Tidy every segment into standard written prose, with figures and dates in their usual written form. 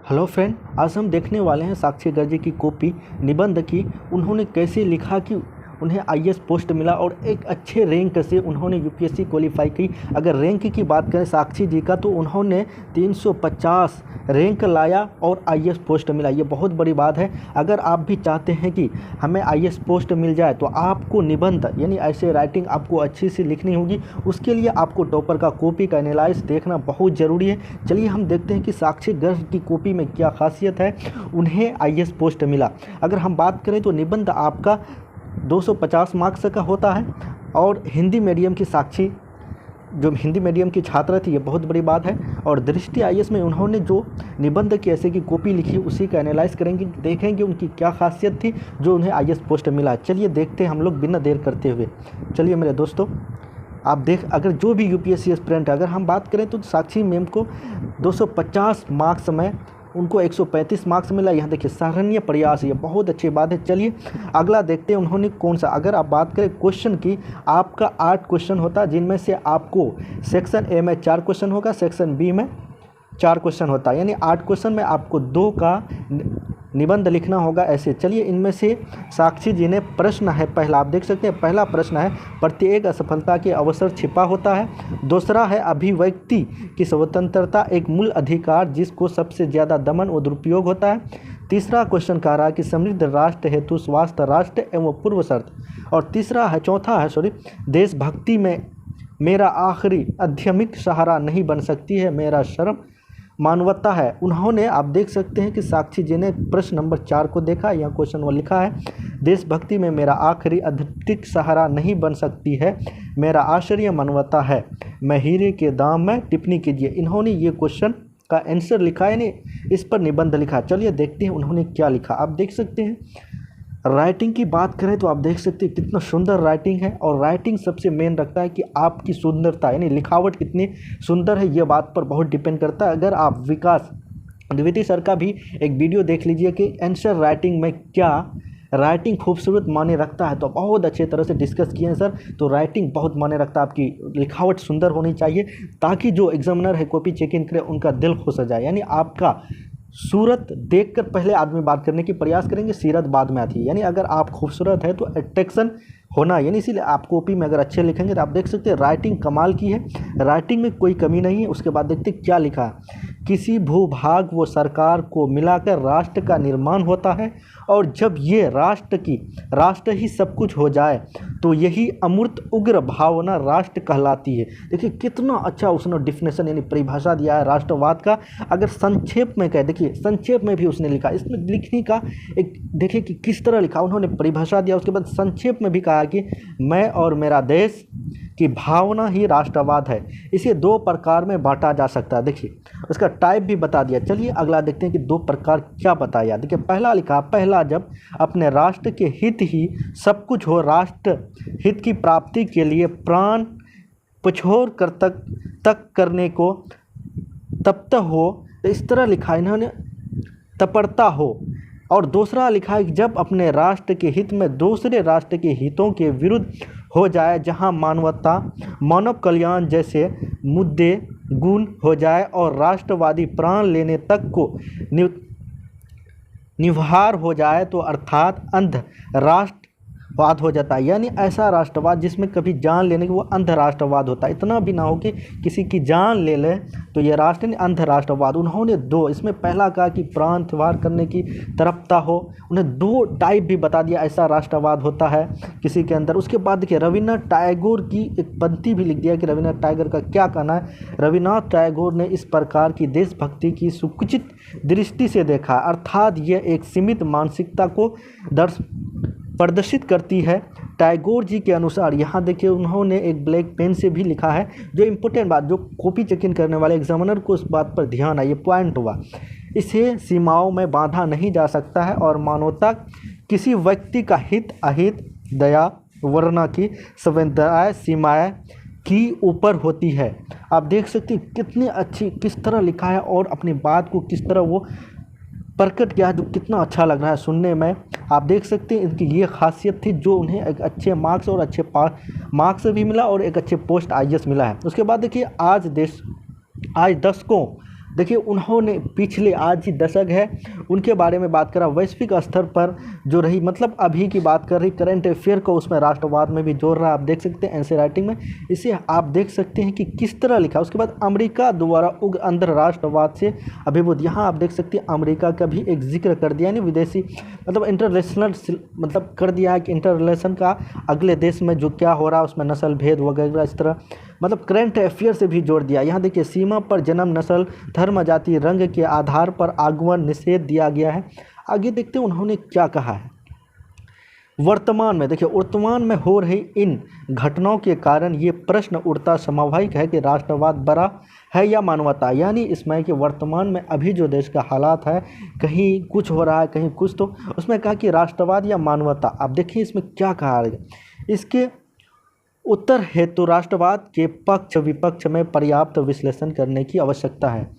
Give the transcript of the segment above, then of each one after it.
Hello friend, आज हम देखने वाले हैं साक्षी गर्जे की कॉपी निबंध की उन्होंने कैसे लिखा कि उन्हें आईएएस पोस्ट मिला और एक अच्छे रैंक से उन्होंने यूपीएससी क्वालिफाई की। अगर रैंक की बात करें साक्षी जी का तो उन्होंने 350 रैंक लाया और आईएएस पोस्ट मिला। ये बहुत बड़ी बात है। अगर आप भी चाहते हैं कि हमें आईएएस पोस्ट मिल जाए तो आपको निबंध यानी ऐसे राइटिंग आपको अच्छी सी लिखनी होगी। उसके लिए आपको टॉपर का कॉपी का एनालाइज देखना बहुत ज़रूरी है। चलिए हम देखते हैं कि साक्षी गर्ज की कॉपी में क्या खासियत है, उन्हें आईएएस पोस्ट मिला। अगर हम बात करें तो निबंध आपका 250 मार्क्स का होता है और हिंदी मीडियम की साक्षी जो हिंदी मीडियम की छात्रा थी, ये बहुत बड़ी बात है। और दृष्टि आईएएस में उन्होंने जो निबंध की ऐसे की कॉपी लिखी उसी का एनालाइज करेंगे, देखेंगे उनकी क्या खासियत थी जो उन्हें आईएएस पोस्ट मिला। चलिए देखते हैं हम लोग बिना देर करते हुए। चलिए मेरे दोस्तों, आप अगर जो भी यूपीएससी एस्पिरेंट है, अगर हम बात करें तो साक्षी मैम को 250 मार्क्स में उनको 135 मार्क्स मिला। यहाँ देखिए सराहनीय प्रयास, ये बहुत अच्छी बात है। चलिए अगला देखते हैं उन्होंने कौन सा। अगर आप बात करें क्वेश्चन की, आपका 8 क्वेश्चन होता है जिनमें से आपको सेक्शन ए में 4 क्वेश्चन होगा, सेक्शन बी में 4 क्वेश्चन होता है, यानी 8 क्वेश्चन में आपको 2 का निबंध लिखना होगा। ऐसे चलिए इनमें से साक्षी जी ने प्रश्न है पहला, आप देख सकते हैं पहला प्रश्न है प्रत्येक असफलता के अवसर छिपा होता है। दूसरा है अभिव्यक्ति की स्वतंत्रता एक मूल अधिकार जिसको सबसे ज़्यादा दमन और दुरुपयोग होता है। तीसरा क्वेश्चन कह रहा है कि समृद्ध राष्ट्र हेतु स्वास्थ्य राष्ट्र एवं पूर्व शर्त। और चौथा है देशभक्ति में मेरा आखिरी आध्यात्मिक सहारा नहीं बन सकती है मेरा शर्म मानवता है। उन्होंने आप देख सकते हैं कि साक्षी जी ने प्रश्न नंबर 4 को देखा, यहाँ क्वेश्चन वो लिखा है देशभक्ति में मेरा आखिरी आध्यात्मिक सहारा नहीं बन सकती है मेरा आश्चर्य मानवता है, मैं हीरे के दाम में टिप्पणी कीजिए। इन्होंने ये क्वेश्चन का आंसर लिखा है, नहीं इस पर निबंध लिखा। चलिए देखते हैं उन्होंने क्या लिखा। आप देख सकते हैं राइटिंग की बात करें तो आप देख सकते हैं कितना सुंदर राइटिंग है। और राइटिंग सबसे मेन रखता है कि आपकी सुंदरता यानी लिखावट कितनी सुंदर है, ये बात पर बहुत डिपेंड करता है। अगर आप विकास द्विवेदी सर का भी एक वीडियो देख लीजिए कि आंसर राइटिंग में क्या राइटिंग खूबसूरत माने रखता है, तो बहुत अच्छे तरह से डिस्कस किए हैं सर। तो राइटिंग बहुत माने रखता है, आपकी लिखावट सुंदर होनी चाहिए ताकि जो एग्जामिनर है कॉपी चेक इन करे उनका दिल खुश हो जाए। यानी आपका सूरत देखकर पहले आदमी बात करने की प्रयास करेंगे, सीरत बाद में आती है। यानी अगर आप खूबसूरत है तो अट्रैक्शन होना, यानी इसीलिए आप कॉपी में अगर अच्छे लिखेंगे तो आप देख सकते हैं राइटिंग कमाल की है, राइटिंग में कोई कमी नहीं है। उसके बाद देखते हैं क्या लिखा है। किसी भूभाग व सरकार को मिलाकर राष्ट्र का निर्माण होता है और जब ये राष्ट्र ही सब कुछ हो जाए तो यही अमूर्त उग्र भावना राष्ट्र कहलाती है। देखिए कितना अच्छा उसने डिफिनेशन यानी परिभाषा दिया है राष्ट्रवाद का। अगर संक्षेप में कहे, देखिए संक्षेप में भी उसने लिखा, इसमें लिखने का एक देखिए कि किस तरह लिखा। उन्होंने परिभाषा दिया, उसके बाद संक्षेप में भी कहा कि मैं और मेरा देश की भावना ही राष्ट्रवाद है। इसे 2 प्रकार में बांटा जा सकता है। देखिए उसका टाइप भी बता दिया। चलिए अगला देखते हैं कि 2 प्रकार क्या बताया। देखिए पहला लिखा, पहला जब अपने राष्ट्र के हित ही सब कुछ हो, राष्ट्र हित की प्राप्ति के लिए प्राण पछोर कर तक करने को तप्त हो, तो इस तरह लिखा इन्होंने तपड़ता हो। और दूसरा लिखा है कि जब अपने राष्ट्र के हित में दूसरे राष्ट्र के हितों के विरुद्ध हो जाए, जहां मानवता मानव कल्याण जैसे मुद्दे गुण हो जाए और राष्ट्रवादी प्राण लेने तक को निवहार हो जाए तो अर्थात अंध राष्ट्रवाद हो जाता है। यानी ऐसा राष्ट्रवाद जिसमें कभी जान लेने की वो अंध राष्ट्रवाद होता है। इतना भी ना हो कि किसी की जान ले ले तो ये राष्ट्र नहीं, अंध राष्ट्रवाद। उन्होंने 2 इसमें पहला कहा कि प्राण त्याग करने की तरफता हो, उन्हें 2 टाइप भी बता दिया ऐसा राष्ट्रवाद होता है किसी के अंदर। उसके बाद देखिए रविन्द्रनाथ टैगोर की एक पंक्ति भी लिख दिया कि रविन्द्रनाथ टैगोर का क्या कहना है। रविन्द्रनाथ टैगोर ने इस प्रकार की देशभक्ति की सुकुचित दृष्टि से देखा, अर्थात यह एक सीमित मानसिकता को प्रदर्शित करती है। टैगोर जी के अनुसार, यहाँ देखिए उन्होंने एक ब्लैक पेन से भी लिखा है, जो इम्पोर्टेंट बात जो कॉपी चेक इन करने वाले एग्जामिनर को उस बात पर ध्यान है, ये पॉइंट हुआ। इसे सीमाओं में बांधा नहीं जा सकता है और मानवता किसी व्यक्ति का हित अहित दया वर्णा की संवेदनाएं सीमाएं की ऊपर होती है। आप देख सकते हैं कितनी अच्छी किस तरह लिखा है और अपनी बात को किस तरह वो प्रकट किया है, जो कितना अच्छा लग रहा है सुनने में। आप देख सकते हैं इनकी ये खासियत थी जो उन्हें एक अच्छे मार्क्स और अच्छे मार्क्स भी मिला और एक अच्छे पोस्ट आईएएस मिला है। उसके बाद देखिए आज दशकों देखिए उन्होंने पिछले आज ही दशक है उनके बारे में बात करा, वैश्विक स्तर पर जो रही, मतलब अभी की बात कर रही, करंट अफेयर को उसमें राष्ट्रवाद में भी जोड़ रहा है। आप देख सकते हैं एंसर राइटिंग में इसे आप देख सकते हैं कि किस तरह लिखा। उसके बाद अमेरिका द्वारा उग्र अंतर्राष्ट्रवाद से अभिभूत, यहाँ आप देख सकते हैं अमेरिका का भी एक जिक्र कर दिया, यानी विदेशी मतलब इंटरनेशनल मतलब कर दिया है कि इंटर रिलेशन का अगले देश में जो क्या हो रहा है उसमें नस्ल भेद वगैरह इस तरह मतलब करंट अफेयर से भी जोड़ दिया। यहाँ देखिए सीमा पर जन्म, नस्ल, धर्म, जाति, रंग के आधार पर आगमन निषेध दिया गया है। आगे देखते हैं उन्होंने क्या कहा है। वर्तमान में देखिए वर्तमान में हो रही इन घटनाओं के कारण ये प्रश्न उठना स्वाभाविक है कि राष्ट्रवाद बड़ा है या मानवता, यानी इसमें कि वर्तमान में अभी जो देश का हालात है, कहीं कुछ हो रहा है कहीं कुछ, तो उसमें कहा कि राष्ट्रवाद या मानवता। आप देखिए इसमें क्या कहा है, इसके उत्तर हेतु राष्ट्रवाद के पक्ष विपक्ष में पर्याप्त विश्लेषण करने की आवश्यकता है।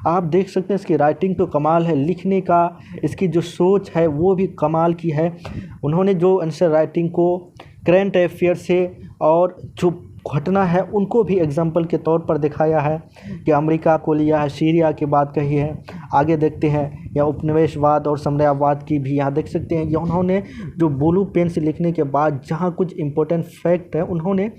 आप देख सकते हैं इसकी राइटिंग तो कमाल है, लिखने का इसकी जो सोच है वो भी कमाल की है। उन्होंने जो आंसर राइटिंग को करंट अफेयर से और जो घटना है उनको भी एग्जाम्पल के तौर पर दिखाया है कि अमेरिका को लिया है, सीरिया की बात कही है। आगे देखते हैं या उपनिवेशवाद और साम्राज्यवाद की भी यहाँ देख सकते हैं। या उन्होंने जो ब्लू पेन से लिखने के बाद जहाँ कुछ इम्पोर्टेंट फैक्ट है उन्होंने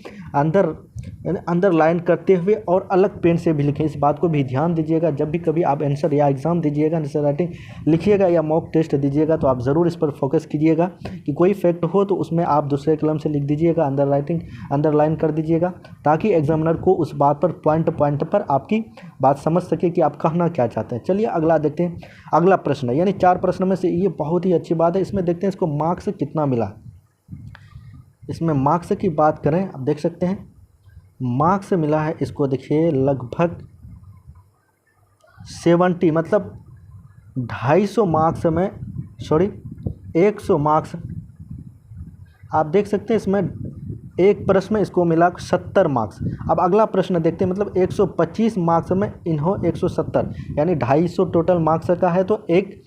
अंडरलाइन करते हुए और अलग पेन से भी लिखे। इस बात को भी ध्यान दीजिएगा, जब भी कभी आप आंसर या एग्ज़ाम दीजिएगा, आंसर राइटिंग लिखिएगा या मॉक टेस्ट दीजिएगा तो आप ज़रूर इस पर फोकस कीजिएगा कि कोई फैक्ट हो तो उसमें आप दूसरे कलम से लिख दीजिएगा, अंडरलाइन कर दीजिएगा, ताकि एग्जामिनर को उस बात पर पॉइंट पर आपकी बात समझ सके कि आप कहना क्या चाहते हैं। चलिए अगला देखते हैं। अगला प्रश्न यानी 4 प्रश्न में से ये बहुत ही अच्छी बात है। इसमें देखते हैं इसको मार्क्स कितना मिला। इसमें मार्क्स की बात करें, आप देख सकते हैं मार्क्स मिला है इसको, देखिए लगभग 70, मतलब 250 मार्क्स में 100 मार्क्स। आप देख सकते हैं इसमें एक प्रश्न में इसको मिला 70 मार्क्स। अब अगला प्रश्न देखते हैं, मतलब 125 मार्क्स में इन्हों 170, यानी 250 टोटल मार्क्स का है, तो एक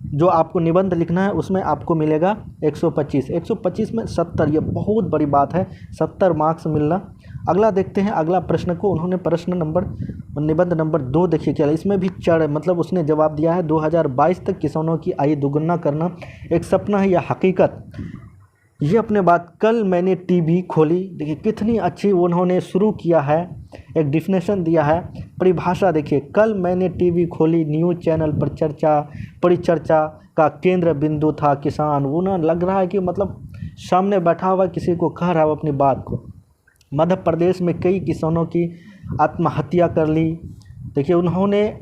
जो आपको निबंध लिखना है उसमें आपको मिलेगा 125 में 70, ये बहुत बड़ी बात है, 70 मार्क्स मिलना। अगला देखते हैं अगला प्रश्न को, उन्होंने निबंध नंबर 2 देखिए क्या, इसमें भी मतलब उसने जवाब दिया है 2022 तक किसानों की आय दोगुना करना एक सपना है या हकीकत। ये अपने बात, कल मैंने टीवी खोली, देखिए कितनी अच्छी उन्होंने शुरू किया है, एक डिफिनेशन दिया है, परिभाषा देखिए, कल मैंने टीवी खोली, न्यूज़ चैनल पर परिचर्चा का केंद्र बिंदु था किसान। वो ना लग रहा है कि मतलब सामने बैठा हुआ किसी को कह रहा है अपनी बात को। मध्य प्रदेश में कई किसानों की आत्महत्या कर ली। देखिए उन्होंने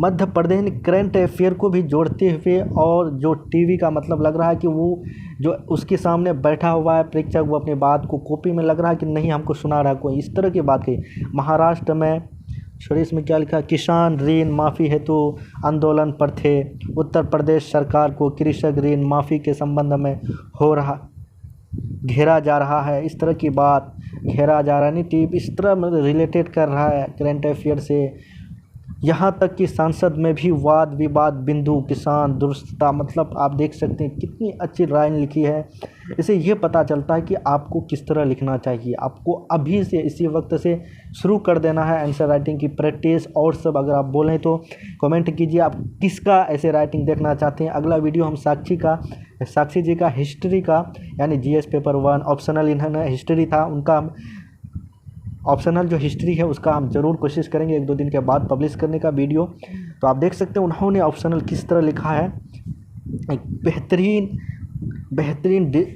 मध्य प्रदेश करंट अफेयर को भी जोड़ते हुए, और जो टीवी का मतलब लग रहा है कि वो जो उसके सामने बैठा हुआ है परीक्षक, वो अपनी बात को कॉपी में लग रहा है कि नहीं हमको सुना रहा कोई, इस तरह की बात कही। महाराष्ट्र में इसमें क्या लिखा, किसान ऋण माफ़ी हेतु आंदोलन पर थे। उत्तर प्रदेश सरकार को कृषक ऋण माफ़ी के संबंध में घेरा जा रहा है, इस तरह की बात घेरा जा रहा है, नहीं टीवी इस तरह मतलब रिलेटेड कर रहा है करंट अफेयर से। यहाँ तक कि संसद में भी वाद विवाद बिंदु किसान दुरुस्तता, मतलब आप देख सकते हैं कितनी अच्छी लाइन लिखी है। इससे ये पता चलता है कि आपको किस तरह लिखना चाहिए। आपको अभी से इसी वक्त से शुरू कर देना है आंसर राइटिंग की प्रैक्टिस। और सब अगर आप बोलें तो कमेंट कीजिए आप किसका ऐसे राइटिंग देखना चाहते हैं। अगला वीडियो हम साक्षी जी का हिस्ट्री का, यानी जीएस पेपर 1 ऑप्शनल, इन्होंने हिस्ट्री था उनका, ऑप्शनल जो हिस्ट्री है उसका हम ज़रूर कोशिश करेंगे 1-2 दिन के बाद पब्लिश करने का वीडियो। तो आप देख सकते हैं उन्होंने ऑप्शनल किस तरह लिखा है, एक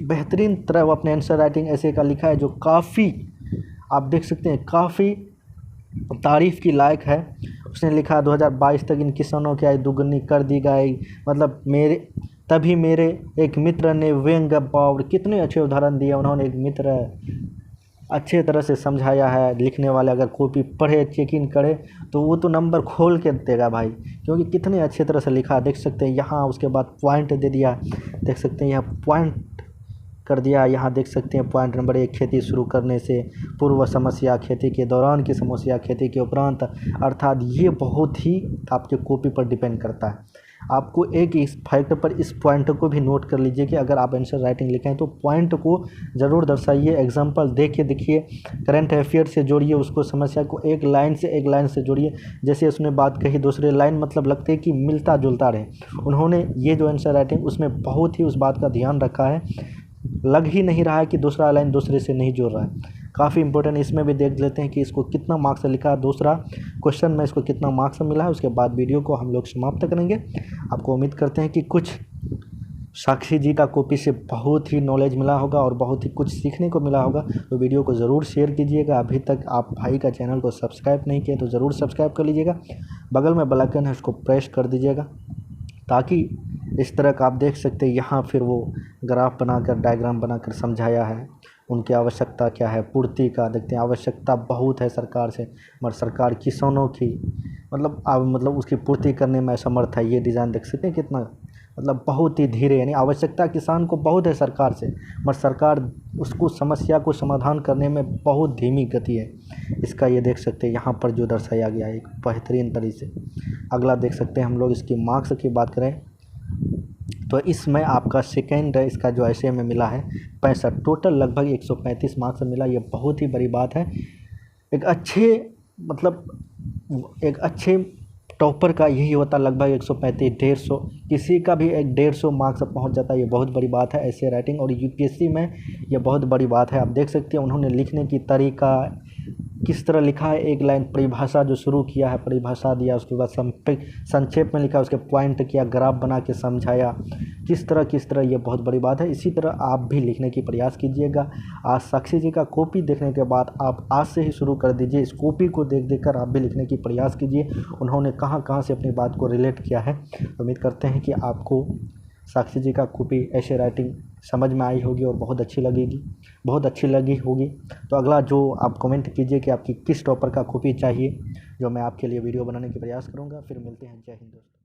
बेहतरीन तरह वो अपने आंसर राइटिंग ऐसे का लिखा है जो काफ़ी आप देख सकते हैं काफ़ी तारीफ़ की लायक है। उसने लिखा 2022 तक इन किसानों की आय दुगनी कर दी गई, मतलब मेरे एक मित्र ने व्यंग और कितने अच्छे उदाहरण दिए उन्होंने। एक मित्र अच्छे तरह से समझाया है, लिखने वाले अगर कॉपी पढ़े चेक इन करे तो वो तो नंबर खोल के देगा भाई, क्योंकि कितने अच्छे तरह से लिखा। देख सकते हैं यहाँ उसके बाद पॉइंट दे दिया, देख सकते हैं यहाँ पॉइंट कर दिया। यहाँ देख सकते हैं पॉइंट नंबर 1, खेती शुरू करने से पूर्व समस्या, खेती के दौरान की समस्या, खेती के उपरांत, अर्थात ये बहुत ही आपके कॉपी पर डिपेंड करता है। आपको एक इस फैक्ट पर इस पॉइंट को भी नोट कर लीजिए कि अगर आप आंसर राइटिंग लिखें तो पॉइंट को ज़रूर दर्शाइए, एग्जाम्पल दे के देखिए, करंट अफेयर से जोड़िए उसको, समस्या को एक लाइन से जोड़िए। जैसे उसने बात कही दूसरे लाइन मतलब लगते हैं कि मिलता जुलता रहे। उन्होंने ये जो आंसर राइटिंग उसमें बहुत ही उस बात का ध्यान रखा है, लग ही नहीं रहा है कि दूसरा लाइन दूसरे से नहीं जोड़ रहा है। काफ़ी इंपॉर्टेंट इसमें भी देख लेते हैं कि इसको कितना मार्क्स लिखा है, दूसरा क्वेश्चन में इसको कितना मार्क्स मिला है। उसके बाद वीडियो को हम लोग समाप्त करेंगे। आपको उम्मीद करते हैं कि कुछ साक्षी जी का कॉपी से बहुत ही नॉलेज मिला होगा और बहुत ही कुछ सीखने को मिला होगा। तो वीडियो को ज़रूर शेयर कीजिएगा। अभी तक आप भाई का चैनल को सब्सक्राइब नहीं किए तो ज़रूर सब्सक्राइब कर लीजिएगा। बगल में बेल आइकन है उसको प्रेस कर दीजिएगा, ताकि इस तरह का आप देख सकते हैं यहाँ फिर वो ग्राफ बनाकर डायग्राम बनाकर समझाया है। उनकी आवश्यकता क्या है, पूर्ति का देखते हैं। आवश्यकता बहुत है सरकार से, मगर सरकार किसानों की मतलब उसकी पूर्ति करने में असमर्थ है। ये डिज़ाइन देख सकते हैं कितना मतलब बहुत ही धीरे, यानी आवश्यकता किसान को बहुत है सरकार से, मगर सरकार उसको समस्या को समाधान करने में बहुत धीमी गति है। इसका ये देख सकते हैं यहाँ पर जो दर्शाया गया है एक बेहतरीन तरीके से। अगला देख सकते हैं हम लोग इसकी मार्क्स की बात करें तो इसमें आपका सेकेंड है, इसका जो ऐसे में मिला है 65, टोटल लगभग 135 मार्क्स मिला। ये बहुत ही बड़ी बात है। एक अच्छे टॉपर का यही होता, लगभग 135 150, किसी का भी एक 150 मार्क्स पहुंच जाता है। ये बहुत बड़ी बात है ऐसे राइटिंग, और यूपीएससी में ये बहुत बड़ी बात है। आप देख सकते हैं उन्होंने लिखने की तरीका किस तरह लिखा है। एक लाइन परिभाषा जो शुरू किया है, परिभाषा दिया, उसके बाद संक्षेप में लिखा, उसके पॉइंट किया, ग्राफ बना के समझाया, किस तरह ये बहुत बड़ी बात है। इसी तरह आप भी लिखने की प्रयास कीजिएगा। आज साक्षी जी का कॉपी देखने के बाद आप आज से ही शुरू कर दीजिए। इस कॉपी को देख कर आप भी लिखने की प्रयास कीजिए। उन्होंने कहाँ से अपनी बात को रिलेट किया है। उम्मीद करते हैं कि आपको साक्षी जी का कॉपी ऐसे राइटिंग समझ में आई होगी और बहुत अच्छी लगी होगी। तो अगला जो आप कमेंट कीजिए कि आपकी किस टॉपर का कॉपी चाहिए, जो मैं आपके लिए वीडियो बनाने की प्रयास करूँगा। फिर मिलते हैं। जय हिंद दोस्तों।